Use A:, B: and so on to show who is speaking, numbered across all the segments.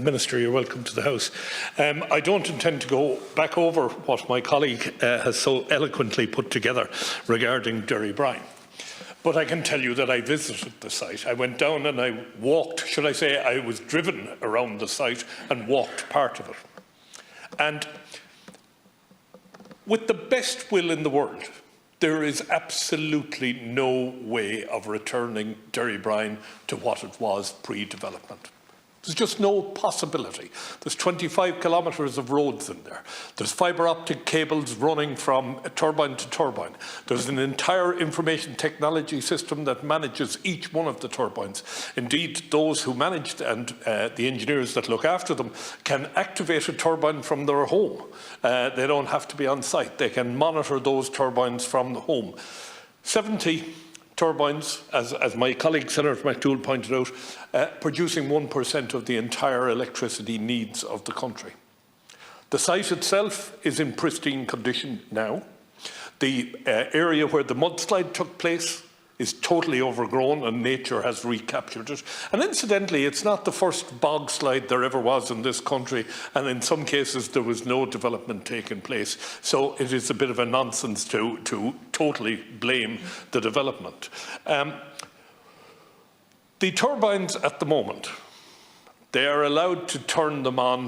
A: Minister, you're welcome to the House. I don't intend to go back over what my colleague has so eloquently put together regarding Derrybrine. But I can tell you that I visited the site. I went down and I walked, should I say, I was driven around the site and walked part of it. And with the best will in the world, there is absolutely no way of returning Derrybrine to what it was pre-development. There's just no possibility. There's 25 kilometres of roads in there. There's fibre optic cables running from turbine to turbine. There's an entire information technology system that manages each one of the turbines. Indeed, those who manage and the engineers that look after them can activate a turbine from their home. They don't have to be on site. They can monitor those turbines from the home. 70 turbines, as my colleague Senator McDougall pointed out, producing 1% of the entire electricity needs of the country. The site itself is in pristine condition now. The area where the mudslide took place is totally overgrown and nature has recaptured it. And incidentally, it's not the first bog slide there ever was in this country, and in some cases there was no development taking place. So it is a bit of a nonsense to totally blame the development. The turbines at the moment, they are allowed to turn them on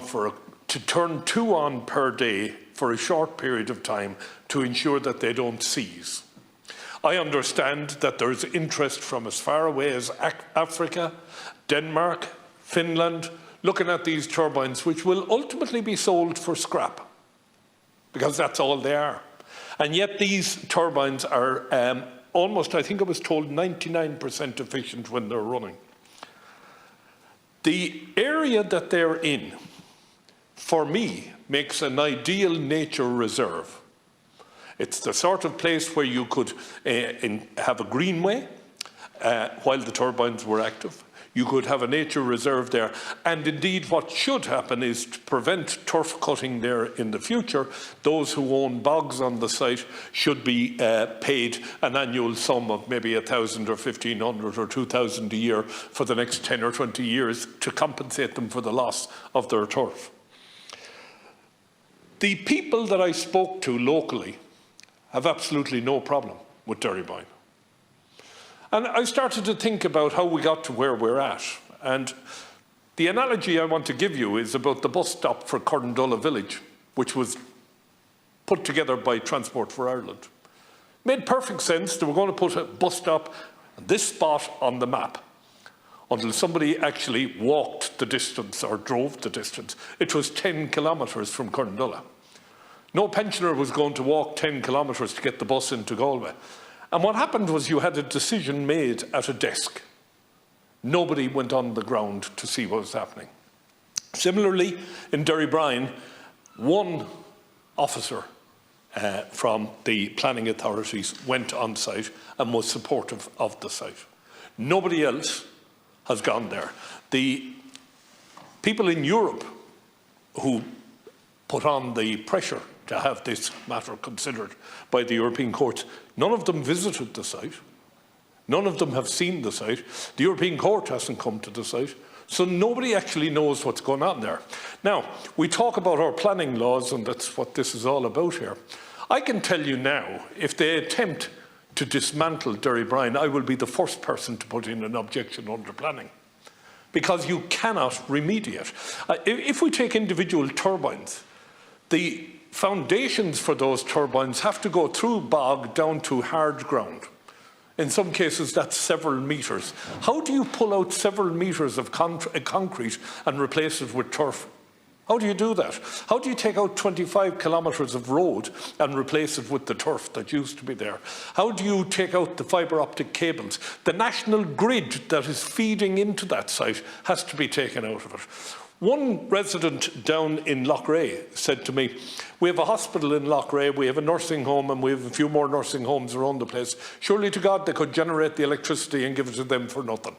A: to turn 2 on per day for a short period of time to ensure that they don't seize. I understand that there is interest from as far away as Africa, Denmark, Finland, looking at these turbines, which will ultimately be sold for scrap, because that's all they are. And yet these turbines are almost, I think I was told, 99% efficient when they're running. The area that they're in, for me, makes an ideal nature reserve. It's the sort of place where you could have a greenway while the turbines were active. You could have a nature reserve there. And indeed, what should happen is to prevent turf cutting there in the future. Those who own bogs on the site should be paid an annual sum of maybe 1,000 or 1,500 or 2,000 a year for the next 10 or 20 years to compensate them for the loss of their turf. The people that I spoke to locally have absolutely no problem with Derrybrine. And I started to think about how we got to where we're at. And the analogy I want to give you is about the bus stop for Corndulla village, which was put together by Transport for Ireland. Made perfect sense. They were going to put a bus stop at this spot on the map until somebody actually walked the distance or drove the distance. It was 10 kilometres from Corndulla. No pensioner was going to walk 10 kilometres to get the bus into Galway. And what happened was you had a decision made at a desk. Nobody went on the ground to see what was happening. Similarly, in Derrybrine, one officer from the planning authorities went on site and was supportive of the site. Nobody else has gone there. The people in Europe who put on the pressure to have this matter considered by the European courts, none of them visited the site. None of them have seen the site. The European Court hasn't come to the site. So nobody actually knows what's going on there. Now, we talk about our planning laws, and that's what this is all about here. I can tell you now, if they attempt to dismantle Derrybrine, I will be the first person to put in an objection under planning, because you cannot remediate. If we take individual turbines, the foundations for those turbines have to go through bog down to hard ground. In some cases, that's several metres. How do you pull out several metres of concrete and replace it with turf? How do you do that? How do you take out 25 kilometres of road and replace it with the turf that used to be there? How do you take out the fibre optic cables? The national grid that is feeding into that site has to be taken out of it. One resident down in Loughrea said to me, we have a hospital in Loughrea, we have a nursing home, and we have a few more nursing homes around the place. Surely to God they could generate the electricity and give it to them for nothing.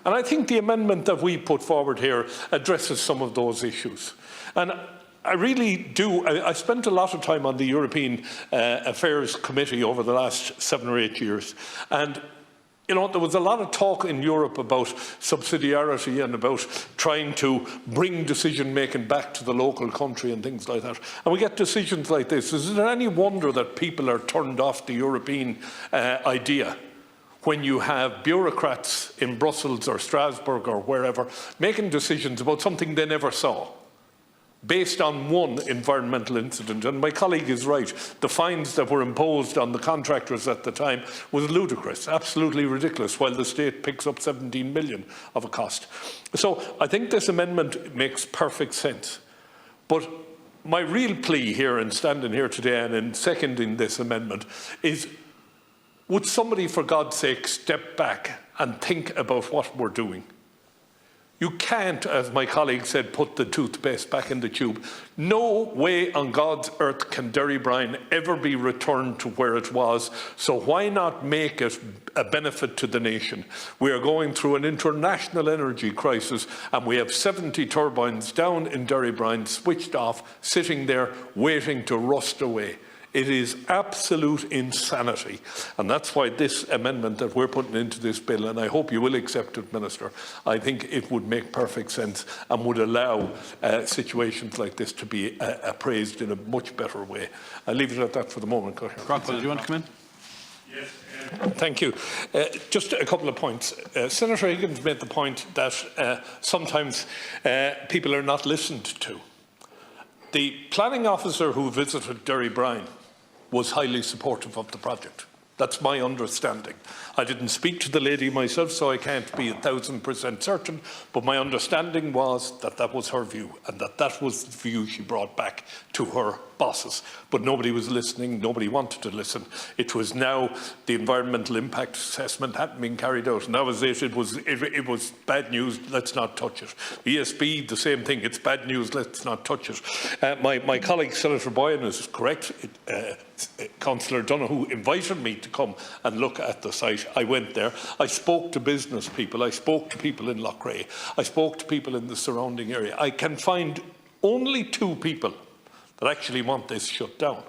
A: And I think the amendment that we put forward here addresses some of those issues. And I really do. I spent a lot of time on the European Affairs Committee over the last 7 or 8 years. And you know, there was a lot of talk in Europe about subsidiarity and about trying to bring decision-making back to the local country and things like that. And we get decisions like this. Is there any wonder that people are turned off the European idea when you have bureaucrats in Brussels or Strasbourg or wherever making decisions about something they never saw, based on one environmental incident? And my colleague is right. The fines that were imposed on the contractors at the time was ludicrous, absolutely ridiculous, while the state picks up 17 million of a cost. So I think this amendment makes perfect sense. But my real plea here in standing here today and in seconding this amendment is, would somebody, for God's sake, step back and think about what we're doing? You can't, as my colleague said, put the toothpaste back in the tube. No way on God's earth can Derrybrine ever be returned to where it was. So why not make it a benefit to the nation? We are going through an international energy crisis, and we have 70 turbines down in Derrybrine, switched off, sitting there waiting to rust away. It is absolute insanity, and that's why this amendment that we're putting into this bill, and I hope you will accept it, Minister, I think it would make perfect sense and would allow situations like this to be appraised in a much better way. I'll leave it at that for the moment.
B: Craughwell, do you want to come in?
A: Yes. Thank you. Just a couple of points. Senator Higgins made the point that sometimes people are not listened to. The planning officer who visited Derrybrine was highly supportive of the project. That's my understanding. I didn't speak to the lady myself, so I can't be 1000% certain, but my understanding was that that was her view, and that that was the view she brought back to her bosses. But nobody was listening, nobody wanted to listen. It was now the environmental impact assessment hadn't been carried out, and that was it. It was bad news, let's not touch it. ESB, the same thing, it's bad news, let's not touch it. My colleague Senator Boyan is correct. Councillor Donoghue invited me to come and look at the site. I went there. I spoke to business people. I spoke to people in Loughrea. I spoke to people in the surrounding area. I can find only 2 people that actually want this shut down.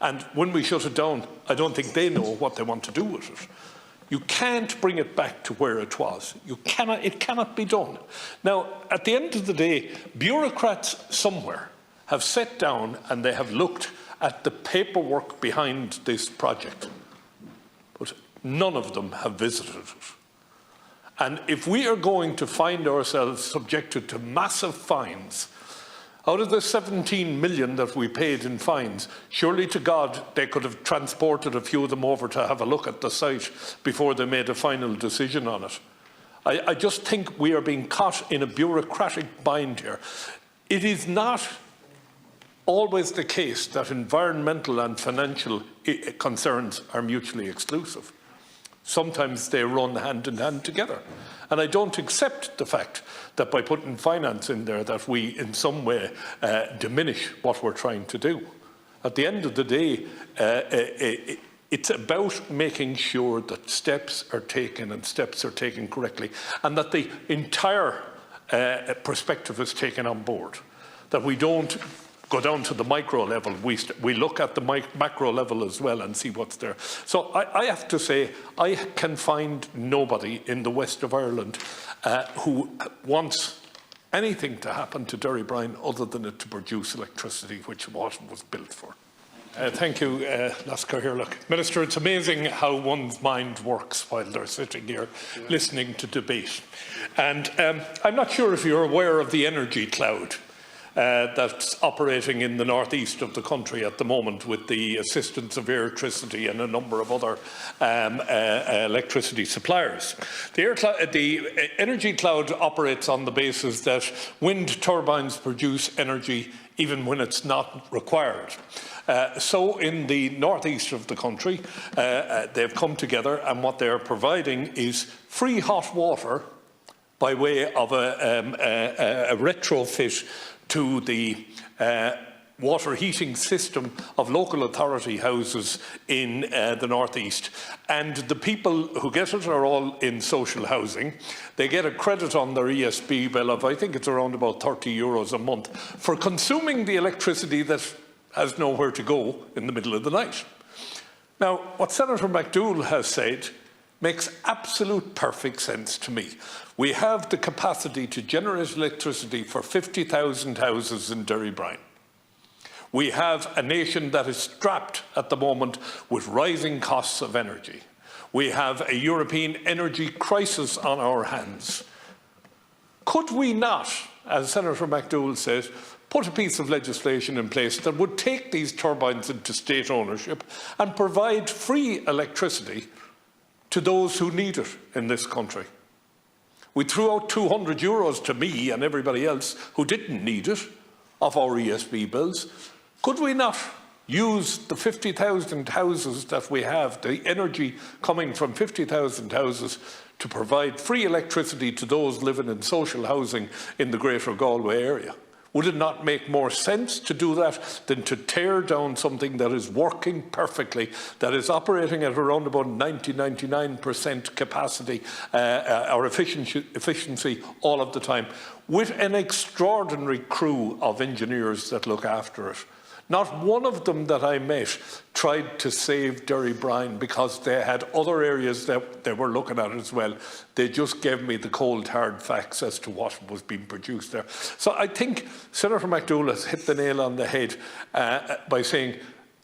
A: And when we shut it down, I don't think they know what they want to do with it. You can't bring it back to where it was. It cannot be done. Now, at the end of the day, bureaucrats somewhere have sat down and they have looked at the paperwork behind this project, but none of them have visited it. And if we are going to find ourselves subjected to massive fines, out of the 17 million that we paid in fines, surely to God they could have transported a few of them over to have a look at the site before they made a final decision on it. I just think we are being caught in a bureaucratic bind here. It is not always the case that environmental and financial concerns are mutually exclusive. Sometimes they run hand in hand together. And I don't accept the fact that by putting finance in there that we in some way diminish what we're trying to do. At the end of the day, it's about making sure that steps are taken and steps are taken correctly, and that the entire perspective is taken on board. That we don't go down to the micro level, we look at the macro level as well and see what's there. So I have to say, I can find nobody in the west of Ireland who wants anything to happen to Derrybrine other than it to produce electricity, which what it was built for. Thank you, Lasker Hirlock. Minister, it's amazing how one's mind works while they're sitting here listening to debate. And I'm not sure if you're aware of the energy cloud that's operating in the northeast of the country at the moment with the assistance of Oireachtas and a number of other electricity suppliers. The energy cloud operates on the basis that wind turbines produce energy even when it's not required. So in the northeast of the country, they've come together, and what they're providing is free hot water by way of a retrofit to the water heating system of local authority houses in the northeast. And the people who get it are all in social housing. They get a credit on their ESB bill of, I think it's around about €30 a month, for consuming the electricity that has nowhere to go in the middle of the night. Now, what Senator McDougall has said makes absolute perfect sense to me. We have the capacity to generate electricity for 50,000 houses in Derrybrine. We have a nation that is strapped at the moment with rising costs of energy. We have a European energy crisis on our hands. Could we not, as Senator McDowell says, put a piece of legislation in place that would take these turbines into state ownership and provide free electricity to those who need it in this country? We threw out €200 to me and everybody else who didn't need it of our ESB bills. Could we not use the 50,000 houses that we have, the energy coming from 50,000 houses, to provide free electricity to those living in social housing in the Greater Galway area? Would it not make more sense to do that than to tear down something that is working perfectly, that is operating at around about 99% capacity or efficiency all of the time, with an extraordinary crew of engineers that look after it? Not one of them that I met tried to save Derrybrine because they had other areas that they were looking at as well. They just gave me the cold, hard facts as to what was being produced there. So I think Senator McDowell has hit the nail on the head by saying,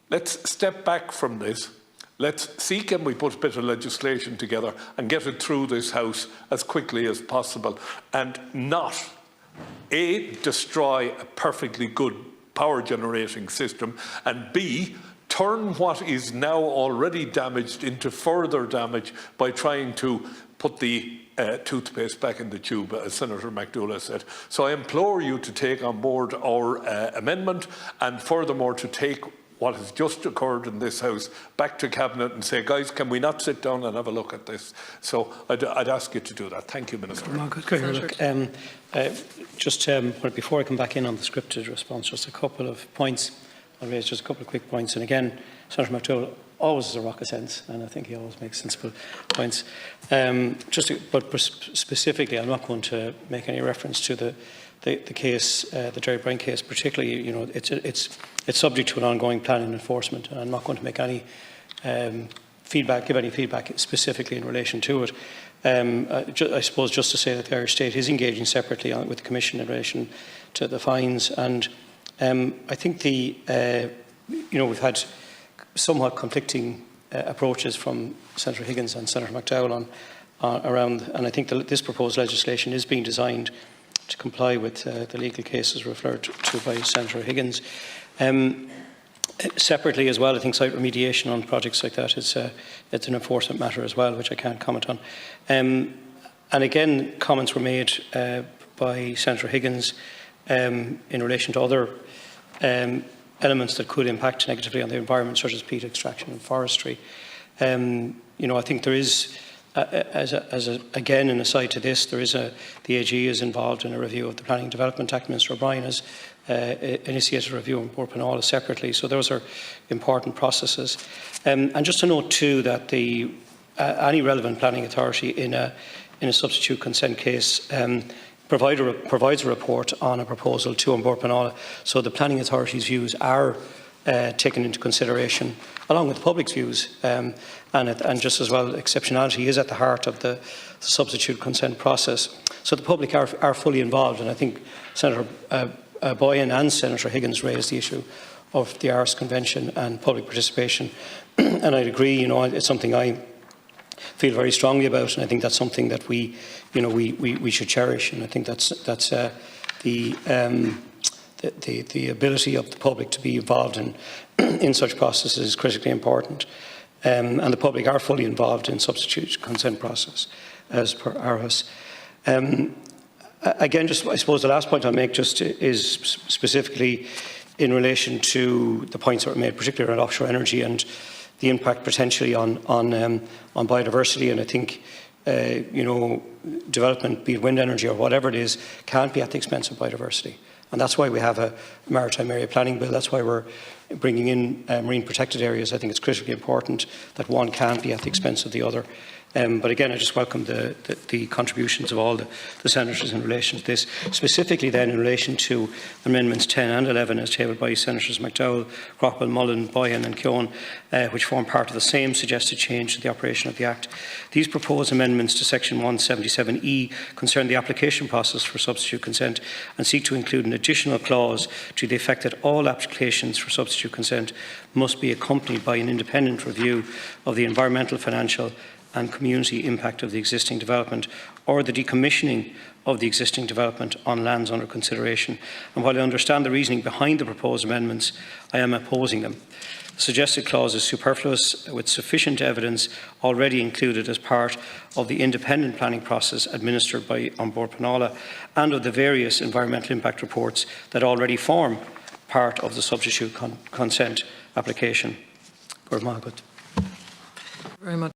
A: let's step back from this. Let's see, can we put a bit of legislation together and get it through this House as quickly as possible, and not, A, destroy a perfectly good power generating system, and B, turn what is now already damaged into further damage by trying to put the toothpaste back in the tube, as Senator McDowell has said. So I implore you to take on board our amendment, and furthermore to take what has just occurred in this House back to Cabinet and say, guys, can we not sit down and have a look at this? So I'd ask you to do that. Thank you, Minister.
B: Before I come back in on the scripted response, just a couple of points. I'll raise just a couple of quick points. And again, Senator McDowell always has a rock of sense, and I think he always makes sensible points. But specifically, I'm not going to make any reference to the case, the Derrybrine case, particularly. You know, it's subject to an ongoing plan and enforcement, and I'm not going to make any give any feedback specifically in relation to it. I suppose just to say that the Irish State is engaging separately with the Commission in relation to the fines, and I think we've had somewhat conflicting approaches from Senator Higgins and Senator McDowell around, and I think this proposed legislation is being designed to comply with the legal cases referred to by Senator Higgins. Separately as well, I think site remediation on projects like that it's an enforcement matter as well, which I can't comment on. And again, comments were made by Senator Higgins in relation to other elements that could impact negatively on the environment, such as peat extraction and forestry. I think there is, again, an aside to this, the AG is involved in a review of the Planning and Development Act. Minister O'Brien has initiated a review on Port Penala separately, so those are important processes. And just to note too that any relevant planning authority in a substitute consent case provides a report on a proposal to Port Penala, so the planning authority's views are taken into consideration along with the public's views, and just as well, exceptionality is at the heart of the substitute consent process. So the public are fully involved, and I think Senator Boyan and Senator Higgins raised the issue of the Irish Convention and public participation, and I'd agree. It's something I feel very strongly about, and I think that's something that we should cherish, and I think that's the ability of the public to be involved in such processes is critically important, and the public are fully involved in substitute consent process as per Aarhus. Again, just I suppose the last point I'll make just is specifically in relation to the points that were made, particularly around offshore energy and the impact potentially on biodiversity. And I think development, be it wind energy or whatever it is, can't be at the expense of biodiversity. And that's why we have a maritime area planning bill. That's why we're bringing in marine protected areas. I think it's critically important that one can't be at the expense of the other. But again, I just welcome the contributions of all the senators in relation to this. Specifically then in relation to Amendments 10 and 11 as tabled by Senators McDowell, Craughwell, Mullen, Boyan and Keown, which form part of the same suggested change to the operation of the Act. These proposed amendments to Section 177E concern the application process for substitute consent and seek to include an additional clause to the effect that all applications for substitute consent must be accompanied by an independent review of the environmental, financial and community impact of the existing development or the decommissioning of the existing development on lands under consideration. And while I understand the reasoning behind the proposed amendments, I am opposing them. The suggested clause is superfluous, with sufficient evidence already included as part of the independent planning process administered by An Bord Pleanála and of the various environmental impact reports that already form part of the substitute consent application.
C: Very much.